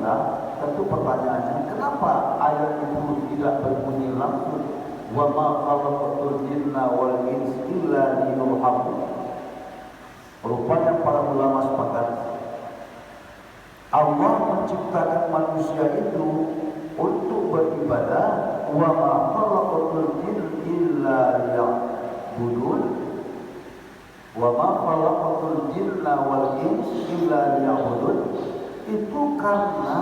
kita, tentu pertanyaannya, kenapa ayat itu tidak berbunyi langsung wa ma khalaqatul jinna wal insa illa liya'budun? Rupanya para ulama sepakat Allah menciptakan manusia itu untuk beribadah, wa ma khalaqatul jinna illa liya'budun, wa ma khalaqatul jinna wal insa illa liya'budun. Itu karena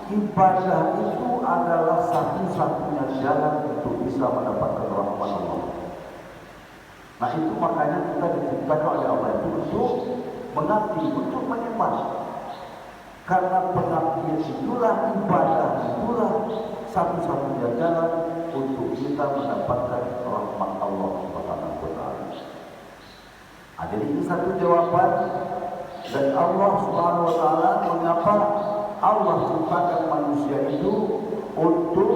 ibadah itu adalah satu-satunya jalan untuk bisa mendapatkan rahmat Allah. Nah itu makanya kita diciptakan oleh Allah itu untuk mengabdi, untuk menyembah. Karena pengabdian itulah, ibadah itulah satu-satunya jalan untuk kita mendapatkan rahmat Allah Subhanahu wa taala. Jadi ini satu jawaban dari Allah Subhanahu wa taala mengapa Allah ciptakan manusia itu untuk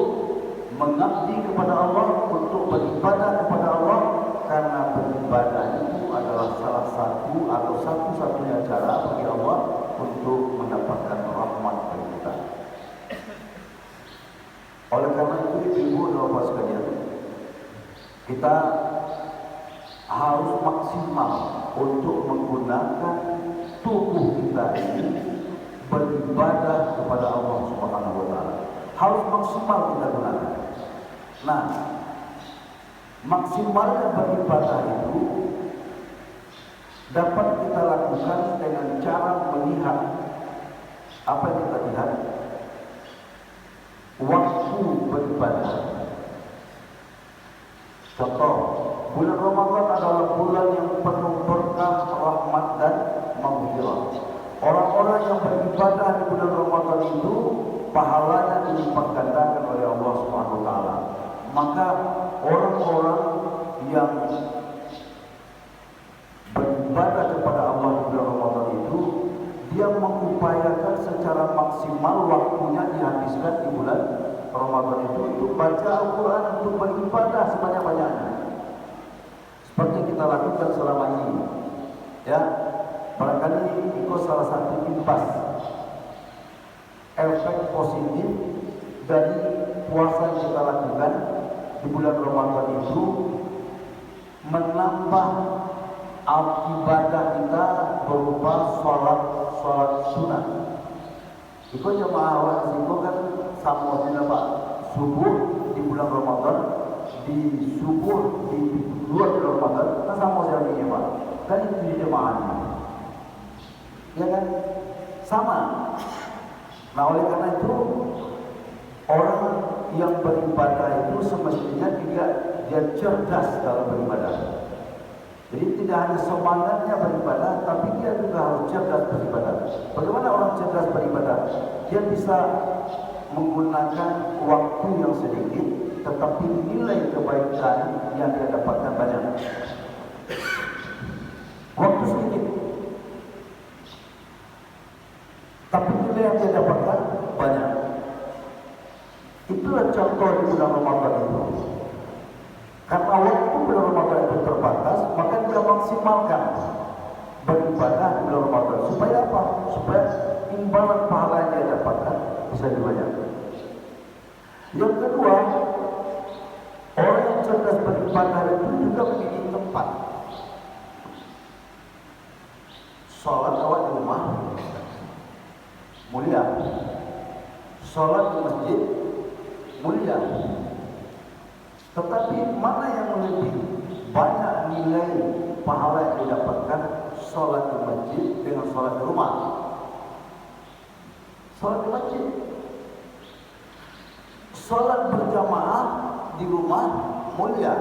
mengabdi kepada Allah, untuk beribadah kepada Allah, karena beribadah itu adalah salah satu atau satu-satunya cara bagi Allah untuk mendapatkan rahmat dari kita. Oleh karena itu, ibu dan bapak sekalian, kita harus maksimal untuk menggunakan tubuh kita ini beribadah kepada Allah Subhanahu wa taala. Harus maksimal kita gunakan. Nah, maksimalnya beribadah itu dapat kita lakukan dengan cara melihat apa yang kita lihat. Waktu beribadah. Contoh, bulan Ramadan adalah bulan yang penuh berkah, rahmat dan maghfirah. Orang-orang yang beribadah di bulan Ramadan itu pahalanya dilipat gandakan oleh Allah Subhanahu wa taala. Maka orang-orang yang beribadah kepada Allah di bulan Ramadan itu, dia mengupayakan secara maksimal waktunya dihabiskan di bulan Ramadan itu untuk baca Al-Quran, untuk beribadah sebanyak-banyaknya. Seperti kita lakukan selama ini, ya. Barangkali itu salah satu imbas efek positif dari puasa yang kita lakukan di bulan Ramadan itu, menambah ibadah kita berupa sholat sunat. Itu jemaah awal itu kan sama dengan Pak subuh di bulan Ramadan, di subuh di luar bulan Ramadan, kan sama saja ini Pak. Kan itu jemaahnya, ya kan sama. Nah oleh karena itu orang yang beribadah itu semestinya dia cerdas dalam beribadah. Jadi tidak hanya semangatnya beribadah, tapi dia juga harus cerdas beribadah. Bagaimana orang cerdas beribadah? Dia bisa menggunakan waktu yang sedikit, tetapi nilai kebaikan yang dia dapatkan banyak. Waktu sedikit, tapi nilai yang dia dapatkan banyak. Itulah contoh di bulan Ramadan itu. Karena waktu bulan Ramadan itu terbatas, maka kita maksimalkan beribadah di bulan Ramadan. Supaya apa? Supaya imbalan pahala yang dia dapatkan bisa dibayar. Yang kedua, orang yang cerdas beribadah itu juga memiliki tempat. Sholat awal di rumah mulia, sholat di masjid mulia. Tetapi mana yang lebih banyak nilai pahala yang didapatkan, sholat di masjid dengan sholat di rumah? Sholat di masjid. Sholat berjamaah di rumah mulia,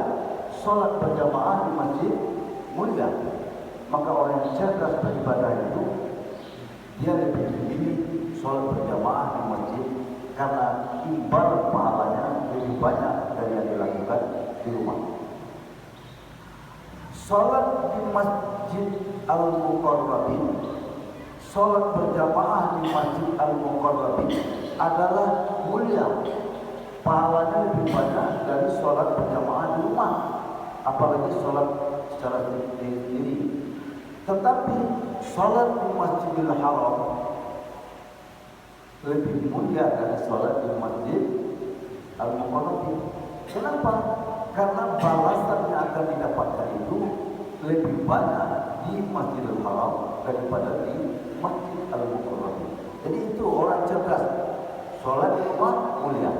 sholat berjamaah di masjid mulia. Maka orang yang cerdas beribadah itu, dia lebih memilih sholat berjamaah di masjid karena ibarat pahalanya lebih banyak dari yang dilakukan di rumah. Sholat di Masjid Al-Muqarrabin, sholat berjamaah di Masjid Al-Muqarrabin adalah mulia. Pahalanya lebih banyak dari sholat berjamaah di rumah, apalagi sholat secara sendiri. Tetapi sholat di Masjidil Haram lebih mulia dari sholat di masjid Al-Mukarrabin. Kenapa? Karena balasan yang akan didapatkan itu lebih banyak di Masjidil Haram daripada di Masjid Al-Mukarrabin. Jadi itu orang cerdas. Sholat di rumah mulia,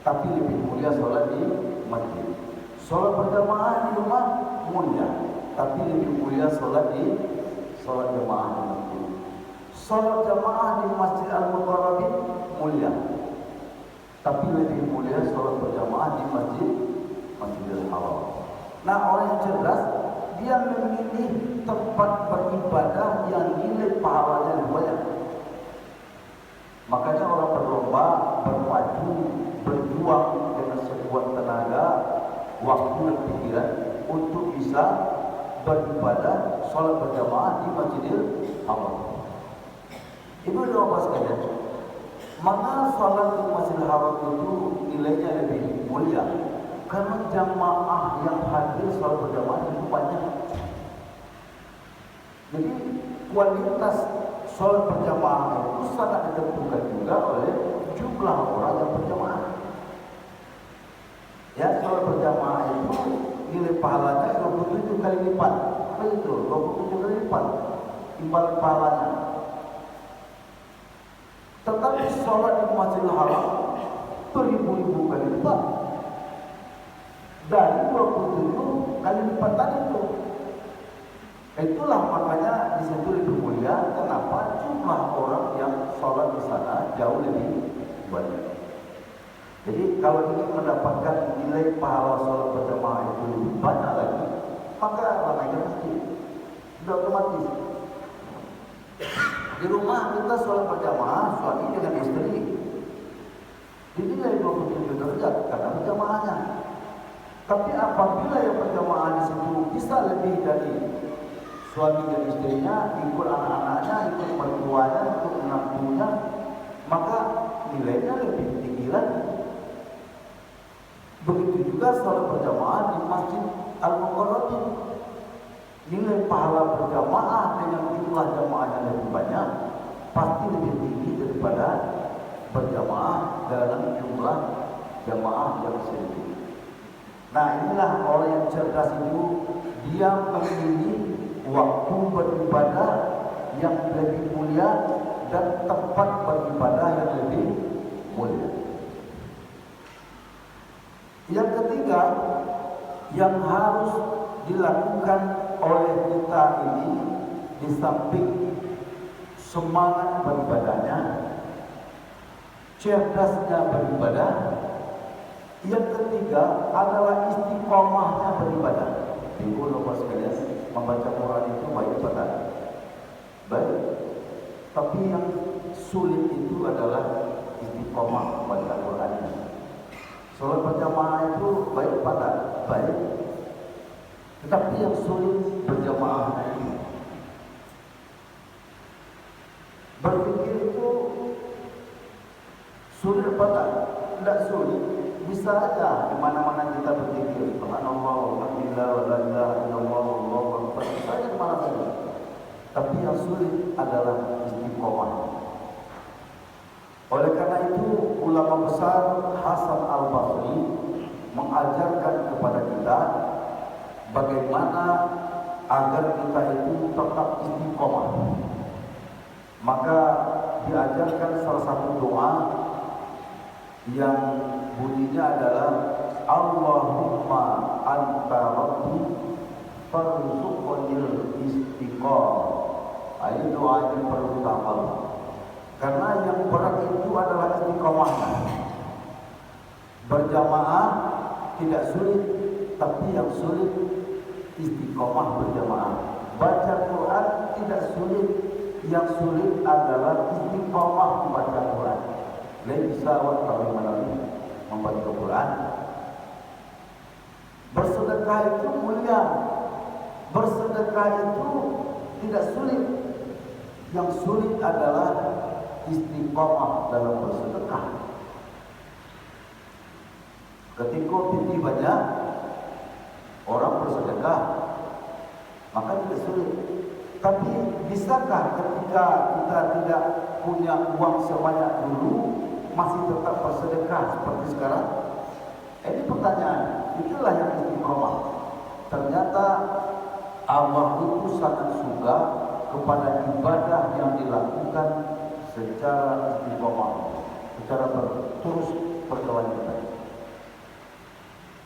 tapi lebih mulia sholat di masjid. Sholat berjamaah di rumah mulia, tapi lebih mulia sholat jamaah di masjid. Sholat jamaah di Masjid Al-Mukarrabin mulia, tapi lebih mulia sholat berjamaah di Masjidil Haram. Nah, orang yang cerdas dia memilih tempat beribadah yang nilai pahalanya lebih banyak. Makanya orang berlomba, bermaju, berjuang dengan sekuat tenaga, waktu dan pikiran untuk bisa beribadah sholat berjamaah di Masjidil Haram. Ibu dan bapak sekalian, maka sholat di Masjidil Haram itu nilainya lebih mulia karena jamaah yang hadir sholat berjamaah itu banyak. Jadi kualitas sholat berjamaah itu sangat ditentukan juga oleh jumlah orang yang berjamaah. Ya, sholat berjamaah itu nilai pahalanya 27 kali lipat. Apa itu? 27 kali lipat imbal pahalanya. Tetapi sholat di Masjidil Haram beribu-ribu kali lipat dari 27 kali lipat tadi itu. Itulah makanya di situ lebih mulia. Kenapa? Jumlah orang yang sholat di sana jauh lebih banyak. Jadi kalau ingin mendapatkan nilai pahala sholat berjamaah itu lebih banyak lagi, maka ramaikan masjid. Sudah otomatis. Di rumah kita sholat berjamaah suami dengan istri dinilai 27 derajat karena berjamaahnya. Tapi apabila yang berjamaah di situ bisa lebih dari suami dan istrinya, ikut anak-anaknya, ikut mertuanya, ikut menantunya, maka nilainya lebih tinggi lagi. Begitu juga sholat berjamaah di Masjid Al-Mukarrabin. Nilai pahala berjamaah dengan jumlah jamaah yang lebih banyak pasti lebih tinggi daripada berjamaah dalam jumlah jamaah yang sedikit. Nah, inilah orang yang cerdas itu, dia memilih waktu beribadah yang lebih mulia dan tempat beribadah yang lebih mulia. Yang ketiga yang harus dilakukan oleh kita ini di samping semangat beribadahnya, cerdasnya beribadah, yang ketiga adalah istiqomahnya beribadah. Ibu bapak sekalian, membaca Quran itu baik pada baik, tapi yang sulit itu adalah istiqomah membaca Quran. Sholat berjamaah itu baik pada baik, tetapi yang sulit berjamaah itu. Berpikir itu sulit pada tidak sulit. Bisa aja di mana-mana kita berpikir, subhanallah, alhamdulillah, wa la ilaha illallah, wallahu akbar. Bisa aja di mana saja. Tapi yang sulit adalah istiqomah. Oleh karena itu, ulama besar Hasan Al-Basri mengajarkan kepada kita bagaimana agar kita itu tetap istiqomah. Maka diajarkan salah satu doa yang bunyinya adalah Allahumma anta rabbi farzuqnil istiqamah. Ini doa yang perlu kita hafal. Karena yang berat itu adalah istiqomahnya. Berjamaah tidak sulit, tapi yang sulit istiqomah berjamaah. Baca Quran tidak sulit, yang sulit adalah istiqomah membaca Quran. Laisa wa ta'ala membaca Quran. Bersedekah itu mulia. Bersedekah itu tidak sulit. Yang sulit adalah istiqomah dalam bersedekah. Ketika pinti banyak orang bersedekah, maka tidak sulit. Tapi bisakah ketika kita tidak punya uang sebanyak dulu masih tetap bersedekah seperti sekarang? Ini pertanyaan. Itulah yang istiqomah. Ternyata Allah itu sangat suka kepada ibadah yang dilakukan secara istiqomah, secara terus berkelanjutan.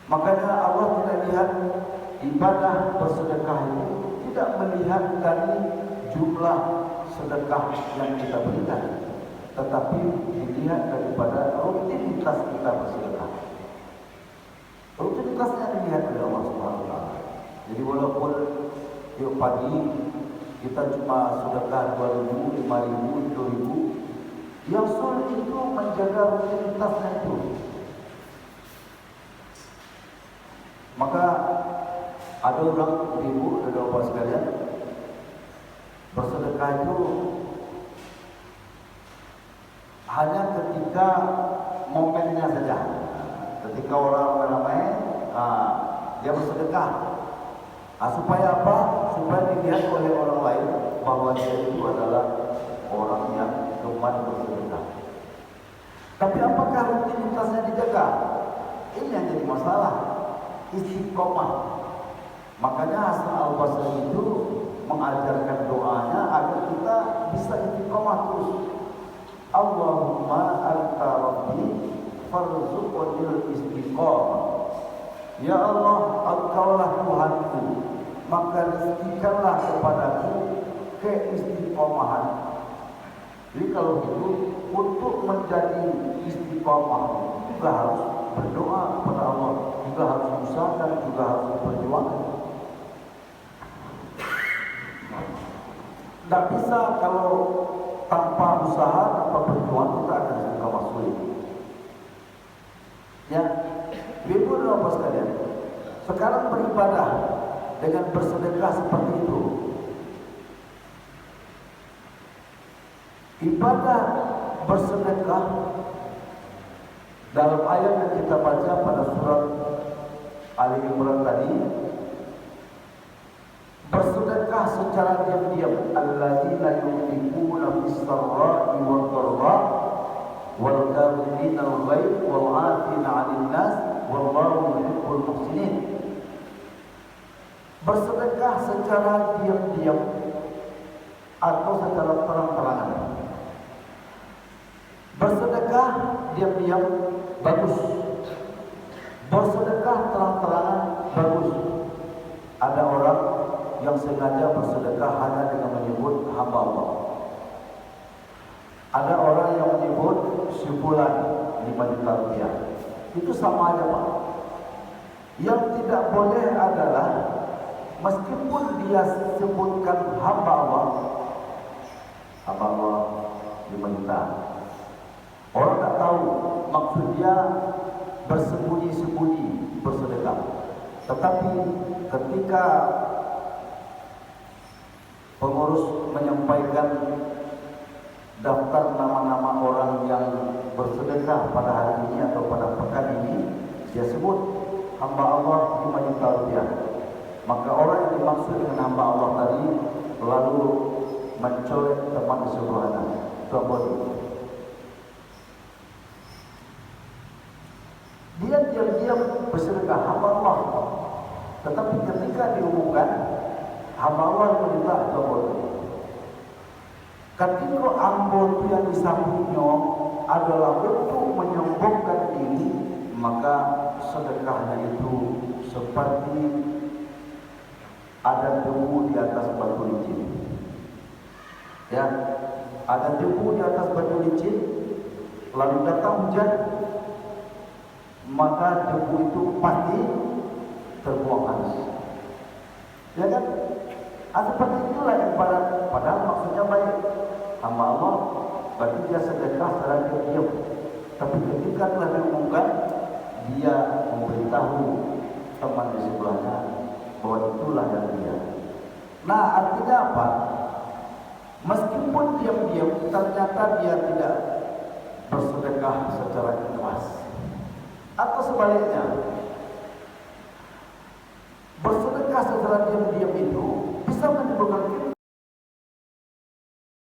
Makanya Allah tidak lihat ibadah bersedekah itu, tidak melihat dari jumlah sedekah yang kita berikan, tetapi dilihat daripada rutinitas kita bersedekah. Rutinitasnya dilihat oleh Allah Subhanahu wa taala. Jadi walaupun tiap pagi kita cuma sedekah 2.000, 5.000, 10.000, yang sulit itu menjaga rutinitasnya itu. Maka ada orang ibu dan bapak sekalian, bersedekah itu hanya ketika momennya saja. Ketika orang ramai, dia bersedekah. Supaya apa? Supaya dilihat oleh orang lain bahwa dia itu adalah orang yang gemar bersedekah. Tapi apakah rutinitasnya dijaga? Ini yang jadi masalah. Istiqomah. Makanya Hasan Al-Basri itu mengajarkan doanya agar kita bisa istiqomah terus. Allahumma anta rabbi farzuqnil istiqomah. Ya Allah, Engkaulah Tuhanku, maka rezekikanlah kepadaku keistiqomahan. Jadi kalau itu untuk menjadi istiqomah juga harus berdoa kepada Allah, juga harus usaha dan juga harus berjuang. Tidak bisa kalau tanpa usaha, tanpa berjuang kita akan istiqomah sulit. Ya, Ibu dan Bapak sekalian, sekarang beribadah dengan bersedekah seperti itu. Ibadah bersedekah dalam ayat yang kita baca pada surat Ali Imran tadi, bersedekah secara diam-diam. Alladzina yunfiquna fis-sarra'i wad-dharra wal kadhimina al-ghayz wal 'afina 'anil nas wallahu yuhibbul muhsinin. Bersedekah secara diam-diam atau secara terang-terangan. Bersedekah diam-diam bagus. Bersedekah terang-terangan bagus. Ada orang yang sengaja bersedekah hanya dengan menyebut hamba Allah. Ada orang yang menyebut sebulan 5 juta rupiah. Itu sama aja Pak. Yang tidak boleh adalah meskipun dia sebutkan hamba Allah 5 juta. Orang tak tahu maksud dia bersembunyi-sembunyi bersedekah. Tetapi ketika pengurus menyampaikan daftar nama-nama orang yang bersedekah pada hari ini atau pada pekan ini, dia sebut hamba Allah 5 juta rupiah. Maka orang yang dimaksud dengan hamba Allah tadi lalu mencolek teman di sebelahnya. Itu boleh. Dia diam-diam bersedekah hamba Allah. Tetapi ketika diumumkan hamba Allah 5 juta, itu boleh. Ketika ambo yang disambutnya adalah untuk menyombongkan diri, maka sedekahnya itu seperti ada debu di atas batu licin. Ya, ada debu di atas batu licin, lalu datang hujan, maka debu itu pasti terbuang habis. Ya kan? Seperti itulah yang padahal maksudnya baik. Hamba Allah berarti dia sedekah secara diam. Tapi ketika telah diumumkan, dia memberitahu teman di sebelahnya bahwa itulah yang dia. Nah, artinya apa? Meskipun diam-diam, ternyata dia tidak bersedekah secara ikhlas. Atau sebaliknya, bersedekah secara diam-diam itu bisa menimbulkan